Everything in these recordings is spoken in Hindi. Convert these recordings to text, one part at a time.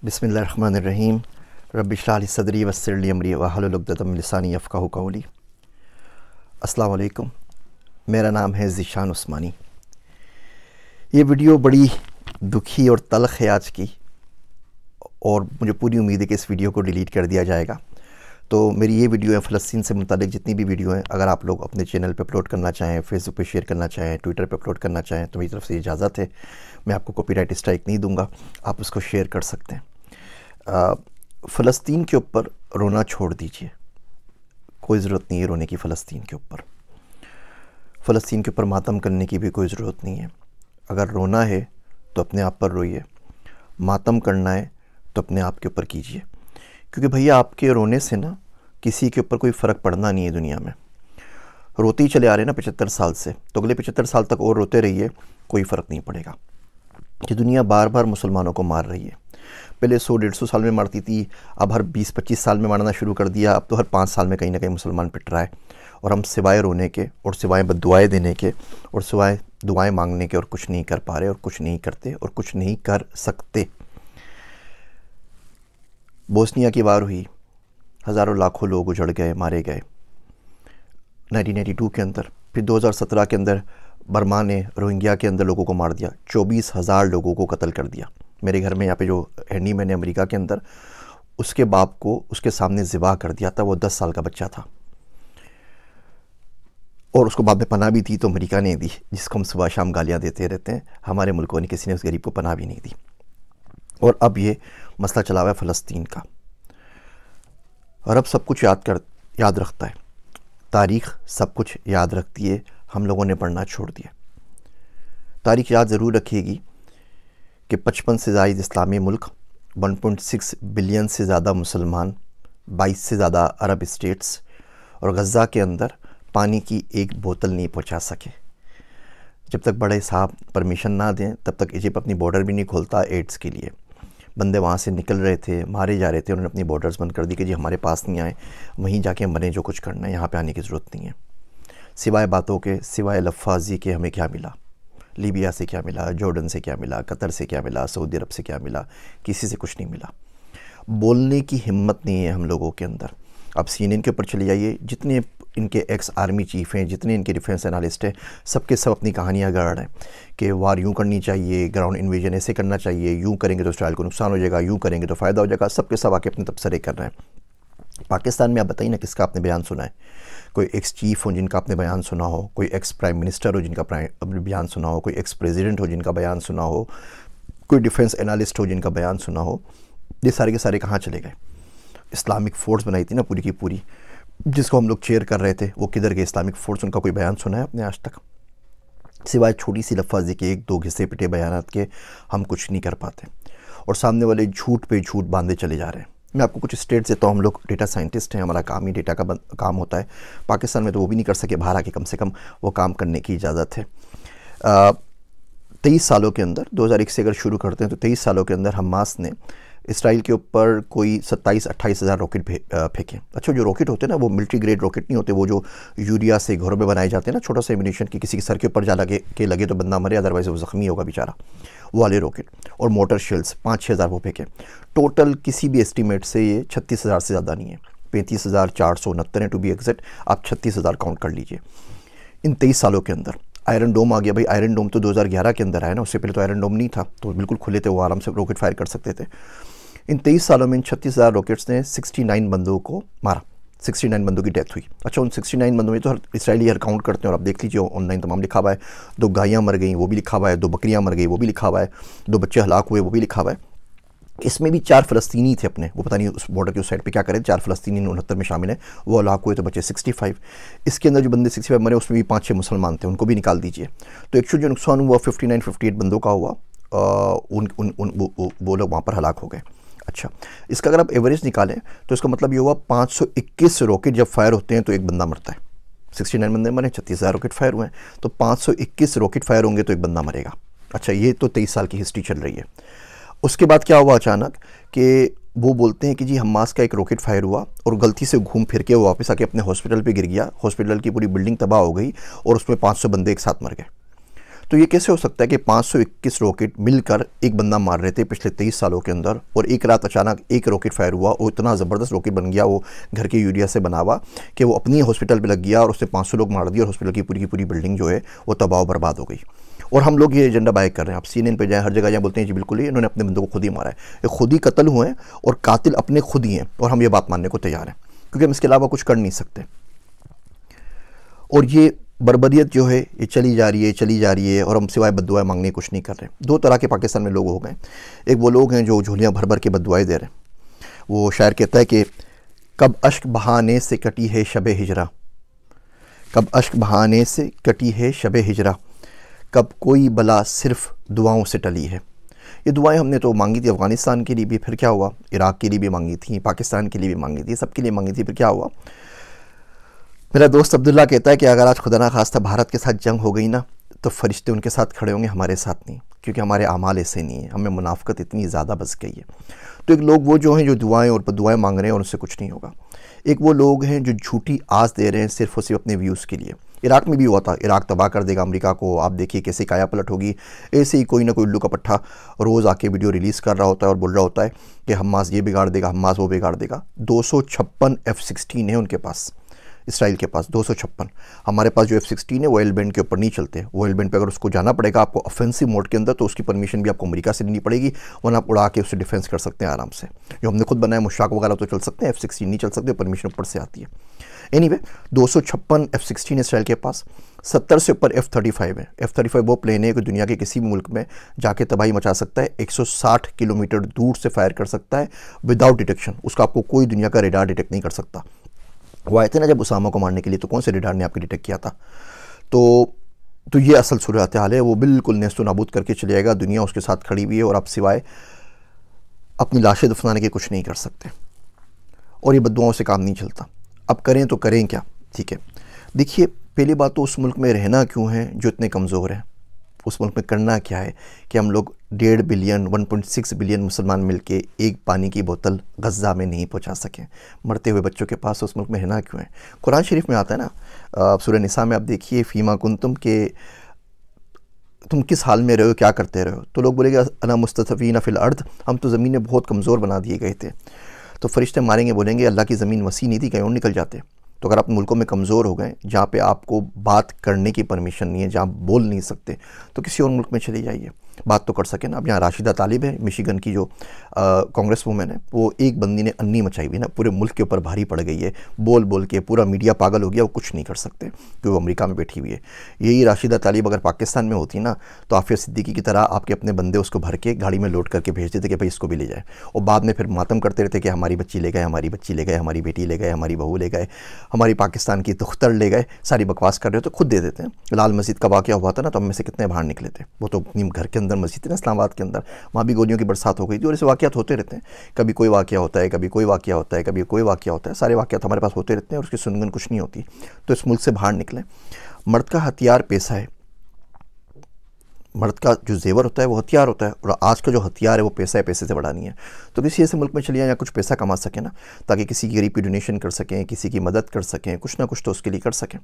बिस्मिल्लाहिर्रहमानिर्रहीम। रब्बि इश्रह ली सदरी वयस्सिर ली अमरी वहलुल उक़दतम मिन लिसानी यफ़क़हू क़ौली। अस्सलाम वालेकुम, मेरा नाम है ज़ीशान उस्मानी। ये वीडियो बड़ी दुखी और तल्ख़ है आज की, और मुझे पूरी उम्मीद है कि इस वीडियो को डिलीट कर दिया जाएगा। तो मेरी ये वीडियो है फ़लस्तीन से मुतालिक जितनी भी वीडियो हैं, अगर आप लोग अपने चैनल पे अपलोड करना चाहें, फेसबुक पे शेयर करना चाहें, ट्विटर पे अपलोड करना चाहें, तो मेरी तरफ़ से इजाज़त है। मैं आपको कॉपीराइट स्ट्राइक नहीं दूंगा, आप उसको शेयर कर सकते हैं। फ़लस्तीन के ऊपर रोना छोड़ दीजिए, कोई ज़रूरत नहीं है रोने की। फ़लस्तीन के ऊपर मातम करने की भी कोई ज़रूरत नहीं है। अगर रोना है तो अपने आप पर रोइए, मातम करना है तो अपने आप के ऊपर कीजिए, क्योंकि भैया आपके रोने से ना किसी के ऊपर कोई फ़र्क पड़ना नहीं है। दुनिया में रोते ही चले आ रहे हैं ना 75 साल से, तो अगले 75 साल तक और रोते रहिए, कोई फ़र्क नहीं पड़ेगा। कि दुनिया बार बार मुसलमानों को मार रही है। पहले 100-150 साल में मारती थी, अब हर 20-25 साल में मारना शुरू कर दिया। अब तो हर 5 साल में कहीं ना कहीं मुसलमान पिट रहा है। और हम सिवाय रोने के और सिवाय बद्दुआएं देने के और सिवाय दुआएं मांगने के और कुछ नहीं कर पा रहे, और कुछ नहीं करते और कुछ नहीं कर सकते। बोस्निया की वार हुई, हज़ारों लाखों लोग उजड़ गए, मारे गए 1992 के अंदर। फिर 2017 के अंदर बर्मा ने रोहिंग्या के अंदर लोगों को मार दिया, 24,000 लोगों को कत्ल कर दिया। मेरे घर में यहाँ पे जो हैंडी मैन है अमेरिका के अंदर, उसके बाप को उसके सामने ज़िबा कर दिया था। वो 10 साल का बच्चा था और उसको बाद में पनाह भी थी तो अमेरिका ने दी, जिसको हम सुबह शाम गालियाँ देते रहते हैं। हमारे मुल्कों ने, किसी ने उस गरीब को पनाह भी नहीं दी। और अब ये मसला चला हुआ है फ़लस्तीन का। और अब सब कुछ याद रखता है, तारीख़ सब कुछ याद रखती है। हम लोगों ने पढ़ना छोड़ दिया। तारीख़ याद ज़रूर रखिएगी कि 55 से ज़ायद इस्लामी मुल्क, 1.6 बिलियन से ज़्यादा मुसलमान, 22 से ज़्यादा अरब स्टेट्स, और गज़ा के अंदर पानी की एक बोतल नहीं पहुंचा सके। जब तक बड़े साहब परमिशन ना दें तब तक इजिप्ट अपनी बॉर्डर भी नहीं खोलता एड्स के लिए। बंदे वहाँ से निकल रहे थे, मारे जा रहे थे, उन्होंने अपनी बॉर्डर्स बंद कर दी कि जी हमारे पास नहीं आए, वहीं जाके हम बने जो कुछ करना है, यहाँ पे आने की ज़रूरत नहीं है। सिवाय बातों के, सिवाय लफ्फ़ाज़ी के हमें क्या मिला? लीबिया से क्या मिला? जॉर्डन से क्या मिला? कतर से क्या मिला? सऊदी अरब से क्या मिला? किसी से कुछ नहीं मिला। बोलने की हिम्मत नहीं है हम लोगों के अंदर। अब CNN के ऊपर चले जाइए, जितने इनके एक्स आर्मी चीफ़ हैं, जितने इनके डिफेंस एनालिस्ट हैं, सबके सब अपनी कहानियाँ गढ़ रहे हैं कि वार यूँ करनी चाहिए, ग्राउंड इन्वेजन ऐसे करना चाहिए, यूँ करेंगे तो इसराइल को नुकसान हो जाएगा, यूँ करेंगे तो फ़ायदा हो जाएगा। सबके सब आके अपने तबसरे कर रहे हैं। पाकिस्तान में आप बताइए ना, किसका आपने बयान सुना है? कोई एक्स चीफ़ हो जिनका आपने बयान सुना हो, कोई एक्स प्राइम मिनिस्टर हो जिनका बयान सुना हो, कोई एक्स प्रेसिडेंट हो जिनका बयान सुना हो, कोई डिफेंस एनालिस्ट हो जिनका बयान सुना हो? ये सारे के सारे कहाँ चले गए? इस्लामिक फ़ोर्स बनाई थी ना पूरी की पूरी, जिसको हम लोग चेयर कर रहे थे, वो किधर गए इस्लामिक फ़ोर्स? उनका कोई बयान सुना है आपने आज तक? सिवाय छोटी सी लफ्ज़ी के, 1-2 घिसे पिटे बयानात के, हम कुछ नहीं कर पाते। और सामने वाले झूठ पे झूठ बांधे चले जा रहे हैं। मैं आपको कुछ स्टेट्स देता हूँ। हम लोग डेटा साइंटिस्ट हैं, हमारा काम ही डेटा का काम होता है। पाकिस्तान में तो वो भी नहीं कर सके, बाहर आके कम से कम वो काम करने की इजाज़त है। 23 सालों के अंदर, 2001 से अगर शुरू करते हैं तो 23 सालों के अंदर हमास ने इसराइल के ऊपर कोई 27-28 हज़ार रॉकेट फेंके। अच्छा, जो रॉकेट होते हैं ना, वो मिलिट्री ग्रेड रॉकेट नहीं होते, वो जो यूरिया से घरों में बनाए जाते हैं ना, छोटा सा एम्यूनिशन की, किसी के सर के ऊपर जा लगे तो बंदा मरे, अदरवाइज़ वो ज़ख्मी होगा बेचारा, वो वाले रॉकेट। और मोटर शेल्स 5-6 हज़ार वो फेंके। टोटल किसी भी एस्टीमेट से ये 36,000 से ज़्यादा नहीं है, 35,469 है टू बी एग्जैक्ट। आप 36,000 काउंट कर लीजिए इन 23 सालों के अंदर। आयरन डोम आ गया भाई। आयरन डोम तो 2011 के अंदर आया ना, उससे पहले तो आयरन डोम नहीं था, तो बिल्कुल खुले थे, वो आराम से रॉकेट फायर कर सकते थे। इन 23 सालों में इन 36,000 रॉकेट्स ने 69 बंदों को मारा, 69 बंदों की डेथ हुई। अच्छा, उन 69 बंदों में तो हर इसराइली हर काउंट करते हैं, और आप देख लीजिए ऑनलाइन तमाम लिखा हुआ है। 2 गायें मर गई वो भी लिखा हुआ है, 2 बकरियां मर गई वो भी लिखा हुआ है, 2 बच्चे हलाक हुए वो भी लिखा हुआ है। इसमें भी 4 फ़लस्तीनी थे अपने, वो पता नहीं उस बॉर्डर के उस साइड पे क्या करें। 4 फ़लस्तीनी 69 में शामिल हैं, वो हलाक हुए तो बचे 65। इसके अंदर जो बंदे 65 मरे, उसमें भी 5-6 मुसलमान थे, उनको भी निकाल दीजिए। तो एक्चुअली जो नुकसान हुआ 59-58 बंदों का हुआ। वो लोग वहाँ पर हलाक हो गए। अच्छा, इसका अगर आप एवरेज निकालें तो इसका मतलब ये हुआ 521 रॉकेट जब फायर होते हैं तो एक बंदा मरता है। 69 बंदे मरे, 36,000 रॉकेट फायर हुए हैं, तो 521 रॉकेट फायर होंगे तो एक बंदा मरेगा। अच्छा, ये तो 23 साल की हिस्ट्री चल रही है। उसके बाद क्या हुआ अचानक कि वो बोलते हैं कि जी हमास का एक रॉकेट फायर हुआ और गलती से घूम फिर के वो वापस आके अपने हॉस्पिटल पे गिर गया, हॉस्पिटल की पूरी बिल्डिंग तबाह हो गई और उसमें 500 बंदे एक साथ मर गए। तो ये कैसे हो सकता है कि 521 रॉकेट मिलकर एक बंदा मार रहे थे पिछले 23 सालों के अंदर, और एक रात अचानक एक रॉकेट फायर हुआ और इतना ज़बरदस्त रॉकेट बन गया, वो घर के यूरिया से बना हुआ, कि वो अपनी हॉस्पिटल पे लग गया और उसने 500 लोग मार दिए और हॉस्पिटल की पूरी बिल्डिंग जो है वो तबाह बर्बाद हो गई। और हम लोग ये एजेंडा बाय कर रहे हैं। आप CNN पे जाएं, हर जगह जाएं, बोलते हैं जी बिल्कुल ही इन्होंने अपने बंदों को खुद ही मारा है, ये खुद ही कत्ल हुए हैं और कातिल अपने खुद ही हैं, और हम ये बात मानने को तैयार हैं क्योंकि हम इसके अलावा कुछ कर नहीं सकते। और ये बर्बरियत जो है ये चली जा रही है और हम सिवाय बद्दुआएं मांगने कुछ नहीं कर रहे। दो तरह के पाकिस्तान में लोग हो गए। एक वो लोग हैं जो झोलियाँ भर भर के बद्दुआएं दे रहे हैं। वो शायर कहता है कि कब अश्क बहाने से कटी है शब हिजरा, कब अश्क बहाने से कटी है शब हिजरा, कब कोई बला सिर्फ दुआओं से टली है। ये दुआएं हमने तो मांगी थी अफ़गानिस्तान के लिए भी, फिर क्या हुआ, इराक़ के लिए भी मांगी थी, पाकिस्तान के लिए भी मांगी थी, सबके लिए मांगी थी, फिर क्या हुआ। मेरा दोस्त अब्दुल्ला कहता है कि अगर आज खुदा ना खास्ता भारत के साथ जंग हो गई ना, तो फरिश्ते उनके साथ खड़े होंगे, हमारे साथ नहीं, क्योंकि हमारे आमाल ऐसे नहीं है, हमें मुनाफ़क़त इतनी ज़्यादा बस गई है। तो एक लोग वो जो हैं जो दुआएं और बद्दुआएं मांग रहे हैं और उनसे कुछ नहीं होगा। एक वो लोग हैं जो झूठी आस दे रहे हैं सिर्फ और सिर्फ अपने व्यूज़ के लिए। इराक़ में भी हुआ था, इराक़ तबाह कर देगा अमेरिका को, आप देखिए कैसे काया पलट होगी। ऐसे ही कोई ना कोई उल्लू का पट्टा रोज़ आके वीडियो रिलीज़ कर रहा होता है और बोल रहा होता है कि हमास ये बिगाड़ देगा, हमास वो बिगाड़ देगा। 256 F-16 है उनके पास, इसराइल के पास 256। हमारे पास जो F-16 है वो एल बैंड के ऊपर नहीं चलते। वो एल बैंड पे अगर उसको जाना पड़ेगा आपको ऑफेंसिव मोड के अंदर, तो उसकी परमिशन भी आपको अमेरिका से लेनी पड़ेगी, वरना आप उड़ा के उससे डिफेंस कर सकते हैं आराम से। जो हमने खुद बनाया मुश्ताक वगैरह तो चल सकते हैं, F-16 नहीं चल सकते, परमिशन ऊपर से आती है। एनीवे 256 F-16 इसराइल के पास, 70 से ऊपर F-35 है। F-35 वो प्लेन है कि दुनिया के किसी भी मुल्क में जाके तबाही मचा सकता है, 160 किलोमीटर दूर से फायर कर सकता है विदाउट डिटेक्शन। उसका आपको कोई दुनिया का रेडार डिटेक्ट नहीं कर सकता। वो आए थे ना जब उसामा को मारने के लिए, तो कौन से रेडार ने आपको डिटेक्ट किया था। तो ये असल सूरत हाल है। वो बिल्कुल नेस्तो नाबूद करके चले जाएगा, दुनिया उसके साथ खड़ी हुई है और आप सिवाय अपनी लाशें दफनाने के कुछ नहीं कर सकते। और ये बद्दुआओं से काम नहीं चलता। अब करें तो करें क्या, ठीक है। देखिए पहली बात तो उस मुल्क में रहना क्यों है जो इतने कमज़ोर हैं। उस मुल्क में करना क्या है कि हम लोग 1.5 बिलियन 1.6 बिलियन मुसलमान मिलके एक पानी की बोतल गज़ा में नहीं पहुंचा सकें। मरते हुए बच्चों के पास उस मुल्क में रहना क्यों है। कुरान शरीफ में आता है ना, सूरह निसा में आप देखिए, फ़ीमा कुंतुम के तुम किस हाल में रहे हो, क्या करते रहे हो। तो लोग बोलेंगे अना मुस्तफ़ीना फ़िल अर्द, हम तो ज़मीन में बहुत कमज़ोर बना दिए गए थे। तो फरिश्ते मारेंगे, बोलेंगे अल्लाह की ज़मीन वसी नहीं थी, कहीं और निकल जाते। तो अगर आप मुल्कों में कमज़ोर हो गए जहाँ पे आपको बात करने की परमिशन नहीं है, जहाँ बोल नहीं सकते, तो किसी और मुल्क में चले जाइए, बात तो कर सके ना। अब यहाँ राशिदा तालिब है, मिशिगन की जो कांग्रेस वूमेन है, वो एक बंदी ने अन्नी मचाई हुई ना, पूरे मुल्क के ऊपर भारी पड़ गई है, बोल बोल के पूरा मीडिया पागल हो गया, वो कुछ नहीं कर सकते क्योंकि वो अमेरिका में बैठी हुई है। यही राशिदा तालिब अगर पाकिस्तान में होती ना, तो आफिया सिद्दीकी की तरह आपके अपने बंदे उसको भर के गाड़ी में लोड करके भेज देते कि भाई इसको भी ले जाए, और बाद में फिर मातम करते रहते कि हमारी बच्ची ले गए, हमारी बच्ची ले गए, हमारी बेटी ले गए, हमारी बहू ले गए, हमारी पाकिस्तान की दुख्तर ले गए, सारी बकवास कर रहे हो तो खुद दे देते हैं। लाल मस्जिद का वाक़या हुआ था ना, तो हम में से कितने बाहर निकले थे। वो तो अपनी घर के अंदर मस्जिद है ना इस्लामाबाद के अंदर, वहाँ भी गोलियों की बरसात हो गई थी। और ऐसे वाक़यात होते रहते हैं, कभी कोई वाक़या होता है, कभी कोई वाक़या होता है, कभी कोई वाक़या होता है, सारे वाक़यात हमारे पास होते रहते हैं और उसकी सुनगन कुछ नहीं होती। तो इस मुल्क से बाहर निकलें। मर्द का हथियार पैसा है, मर्द का जो जेवर होता है वो हथियार होता है, और आज का जो हथियार है वो पैसा है, पैसे से बड़ा नहीं है। तो किसी ऐसे मुल्क में चलिए या कुछ पैसा कमा सकें ना, ताकि किसी गरीब की डोनेशन कर सकें, किसी की मदद कर सकें, कुछ ना कुछ तो उसके लिए कर सकें।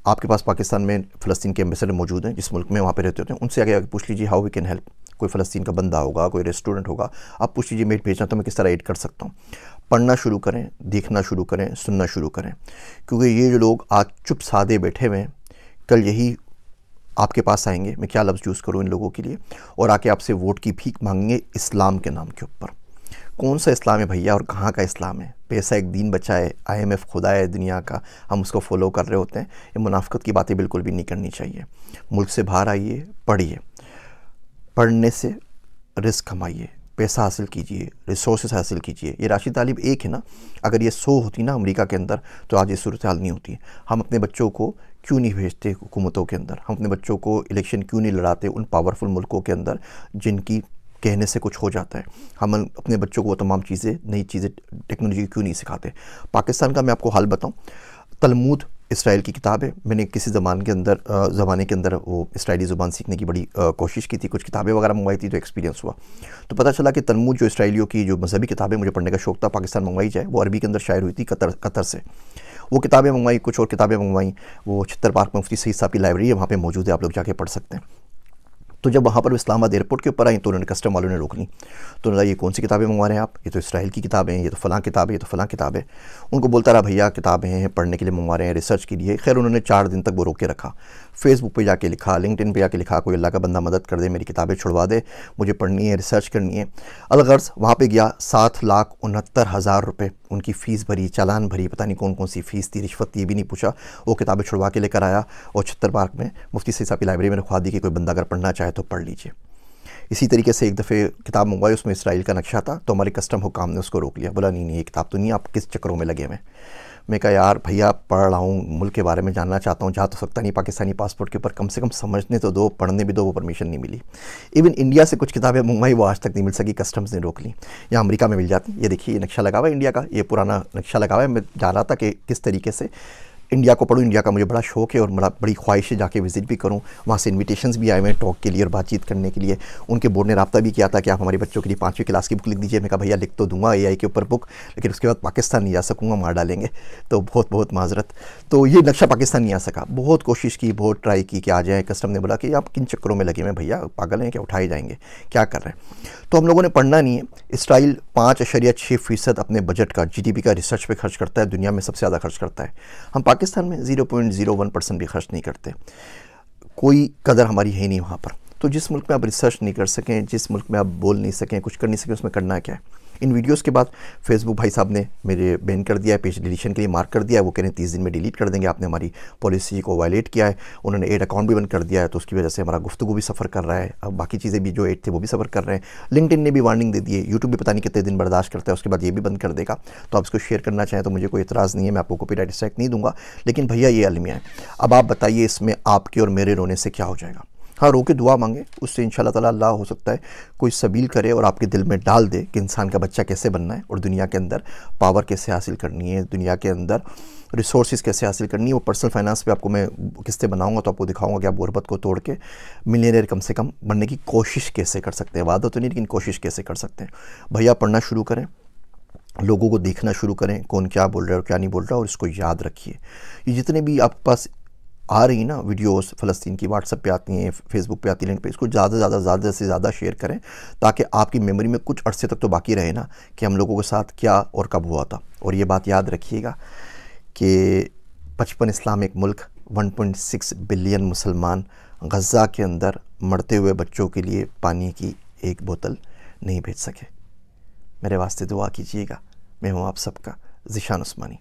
आपके पास पाकिस्तान में फ़लस्तीन के एम्बेसडर मौजूद हैं, जिस मुल्क में वहाँ पे रहते होते हैं, उनसे आगे पूछ लीजिए हाउ वी कैन हेल्प। कोई फ़लस्तीन का बंदा होगा, कोई रेस्टोरेंट होगा, आप पूछ लीजिए मेट भेजना तो मैं किस तरह एड कर सकता हूँ। पढ़ना शुरू करें, देखना शुरू करें, सुनना शुरू करें, क्योंकि ये जो लोग आज चुप सादे बैठे हुए हैं, कल यही आपके पास आएंगे, मैं क्या लफ्ज़ यूज़ करूँ इन लोगों के लिए, और आके आपसे वोट की भीख मांगेंगे इस्लाम के नाम के ऊपर। कौन सा इस्लाम है भैया और कहाँ का इस्लाम है। पैसा एक दीन बचा है, IMF खुदा है दुनिया का, हम उसको फॉलो कर रहे होते हैं। ये मुनाफ़िक़त की बातें बिल्कुल भी नहीं करनी चाहिए। मुल्क से बाहर आइए, पढ़िए, पढ़ने से रिस्क कमाइए, पैसा हासिल कीजिए, रिसोर्सेज हासिल कीजिए। ये राशिद तालिब एक है ना, अगर ये 100 होती ना अमेरिका के अंदर, तो आज ये सूरत हाल नहीं होती। हम अपने बच्चों को क्यों नहीं भेजते हुकूमतों के अंदर, हम अपने बच्चों को इलेक्शन क्यों नहीं लड़ाते उन पावरफुल मुल्कों के अंदर जिनकी कहने से कुछ हो जाता है। हम अपने बच्चों को वो तमाम चीज़ें, नई चीज़ें, टेक्नोलॉजी क्यों नहीं सिखाते। पाकिस्तान का मैं आपको हाल बताऊँ, तलमूद इसराइल की किताब है। मैंने किसी ज़माने के अंदर वो इसराइली ज़ुबान सीखने की बड़ी कोशिश की थी, कुछ किताबें वगैरह मंगवाई थी, तो एक्सपीरियंस हुआ। तो पता चला कि तलमूद जो इसराइलियों की जो मजहबी किताबें मुझे पढ़ने का शौक़ था, पाकिस्तान मंगवाई जाए, वो अरबी के अंदर शायर हुई थी कतर से। वो किताबें मंगवाई, कुछ और किताबें मंगवाई, वो छित्तर पार्क में मुफ्ती सईद साहब की लाइब्रेरी है, वहाँ पे मौजूद है, आप लोग जाके पढ़ सकते हैं। तो जब वहाँ पर इस्लामाबाद एयरपोर्ट के ऊपर आई तो उन्होंने कस्टम वालों ने रोक ली। तो उन्होंने ये कौन सी किताबें मंगवा रहे हैं आप, ये तो इसराइल की किताबें हैं, ये तो फ़लाँ किताब है, ये तो फ़लाँ किताब है। उनको बोलता रहा भैया किताबें हैं, पढ़ने के लिए मंगवा रहे हैं, रिसर्च के लिए। खैर उन्होंने 4 दिन तक वो रोक के रखा। फेसबुक पे जाके लिखा, लिंक्डइन पे जाके लिखा, कोई अल्लाह का बंदा मदद कर दे, मेरी किताबें छुड़वा दे, मुझे पढ़नी है, रिसर्च करनी है। अलगर्ज़ वहाँ पे गया, 7,69,000 रुपये उनकी फ़ीस भरी, चालान भरी, पता नहीं कौन कौन सी फ़ीस थी, रिश्वत ये भी नहीं पूछा। वो किताबें छुड़वा के लेकर आया और छत्तर पार्क में मुफ्ती सईद साहब की लाइब्रेरी में रखवा दी कि कोई बंदा अगर पढ़ना चाहे तो पढ़ लीजिए। इसी तरीके से एक दफ़े किताब मंगवाई, उसमें इसराइल का नक्शा था, तो हमारे कस्टम हुकाम ने उसको रोक लिया। बोला नहीं ये किताब तो नहीं, आप किस चक्करों में लगे हुए। मैं कहा यार भैया पढ़ रहा हूँ, मुल्क के बारे में जानना चाहता हूँ, जा तो सकता नहीं पाकिस्तानी पासपोर्ट के ऊपर, कम से कम समझने तो दो, पढ़ने भी दो। वो परमिशन नहीं मिली। इवन इंडिया से कुछ किताबें मंगवाई, वो आज तक नहीं मिल सकी, कस्टम्स ने रोक ली। या अमेरिका में मिल जाती। ये देखिए ये नक्शा लगा हुआ है इंडिया का, ये पुराना नक्शा लगा हुआ है। मैं जान रहा था कि किस तरीके से इंडिया को पढ़ूँ, इंडिया का मुझे बड़ा शौक़ है और बड़ी ख्वाहिश है जाके विज़िट भी करूँ। वहाँ से इन्विटेशंस भी आए हुए हैं टॉक के लिए और बातचीत करने के लिए। उनके बोर्ड ने रब्ता भी किया था कि आप हमारे बच्चों के लिए 5वीं क्लास की बुक लिख दीजिए। मैं कहा भैया लिख तो दूंगा AI के ऊपर बुक, लेकिन उसके बाद पाकिस्तान नहीं जा सकूँगा, मार डालेंगे, तो बहुत बहुत माजरत। तो ये नक्शा पाकिस्तान नहीं आ सका। बहुत कोशिश की, बहुत ट्राई की कि आ जाए। कस्टम ने बोला कि आप किन चक्करों में लगे हुए भैया, पागल हैं क्या, उठाए जाएंगे, क्या कर रहे हैं। तो हम लोगों ने पढ़ना नहीं है। इसराइल 5.6% अपने बजट का, GDP का रिसर्च पे खर्च करता है, दुनिया में सबसे ज़्यादा खर्च करता है। हम पाकिस्तान में 0.01% भी खर्च नहीं करते। कोई कदर हमारी है नहीं वहाँ पर। तो जिस मुल्क में आप रिसर्च नहीं कर सकें, जिस मुल्क में आप बोल नहीं सकें, कुछ कर नहीं सकें, उसमें करना क्या है। इन वीडियोस के बाद फेसबुक भाई साहब ने मेरे बैन कर दिया है, पेज डिलीशन के लिए मार्क कर दिया है। वो कह रहे हैं 30 दिन में डिलीट कर देंगे, आपने हमारी पॉलिसी को वायलेट किया है। उन्होंने एड अकाउंट भी बंद कर दिया है, तो उसकी वजह से हमारा गुफ्तगू भी सफ़र कर रहा है। अब बाकी चीज़ें भी जो एड थे वो भी सफ़र कर रहे हैं। लिंक्डइन ने भी वार्निंग दे दी है। यूट्यूब भी पता नहीं कितने दिन बर्दाश्त करता है, उसके बाद ये भी बंद कर देगा। तो आप इसको शेयर करना चाहें तो मुझे कोई एतराज़ नहीं है, मैं आपको कॉपीराइट स्ट्राइक नहीं दूंगा। लेकिन भैया ये अलमिया है। अब आप बताइए इसमें आपके और मेरे रोने से क्या हो जाएगा। हाँ, रो के दुआ मांगे, उससे इंशाल्लाह ताला अल्लाह हो सकता है कोई सबील करे और आपके दिल में डाल दे कि इंसान का बच्चा कैसे बनना है और दुनिया के अंदर पावर कैसे हासिल करनी है, दुनिया के अंदर रिसोर्सेज कैसे हासिल करनी है। वो पर्सनल फाइनेंस पे आपको मैं किस्तें बनाऊंगा तो आपको दिखाऊंगा कि आप गुरबत को तोड़ के मिलियनेयर कम से कम बनने की कोशिश कैसे कर सकते हैं। वादा तो नहीं, लेकिन कोशिश कैसे कर सकते हैं। भैया पढ़ना शुरू करें, लोगों को देखना शुरू करें, कौन क्या बोल रहा है और क्या नहीं बोल रहा, और इसको याद रखिए। ये जितने भी आपके पास आ रही ना वीडियोस फ़लस्तीन की, व्हाट्सएप पे आती हैं, फेसबुक पे आती हैं, लिंक पे, इसको ज़्यादा से ज़्यादा शेयर करें ताकि आपकी मेमोरी में कुछ अरसे तक तो बाकी रहे ना कि हम लोगों के साथ क्या और कब हुआ था। और ये बात याद रखिएगा कि 55 इस्लामिक मुल्क, 1.6 बिलियन मुसलमान गज़ा के अंदर मरते हुए बच्चों के लिए पानी की एक बोतल नहीं भेज सके। मेरे वास्ते दुआ कीजिएगा। मैं हूँ आप सबका ज़ीशान उस्मानी।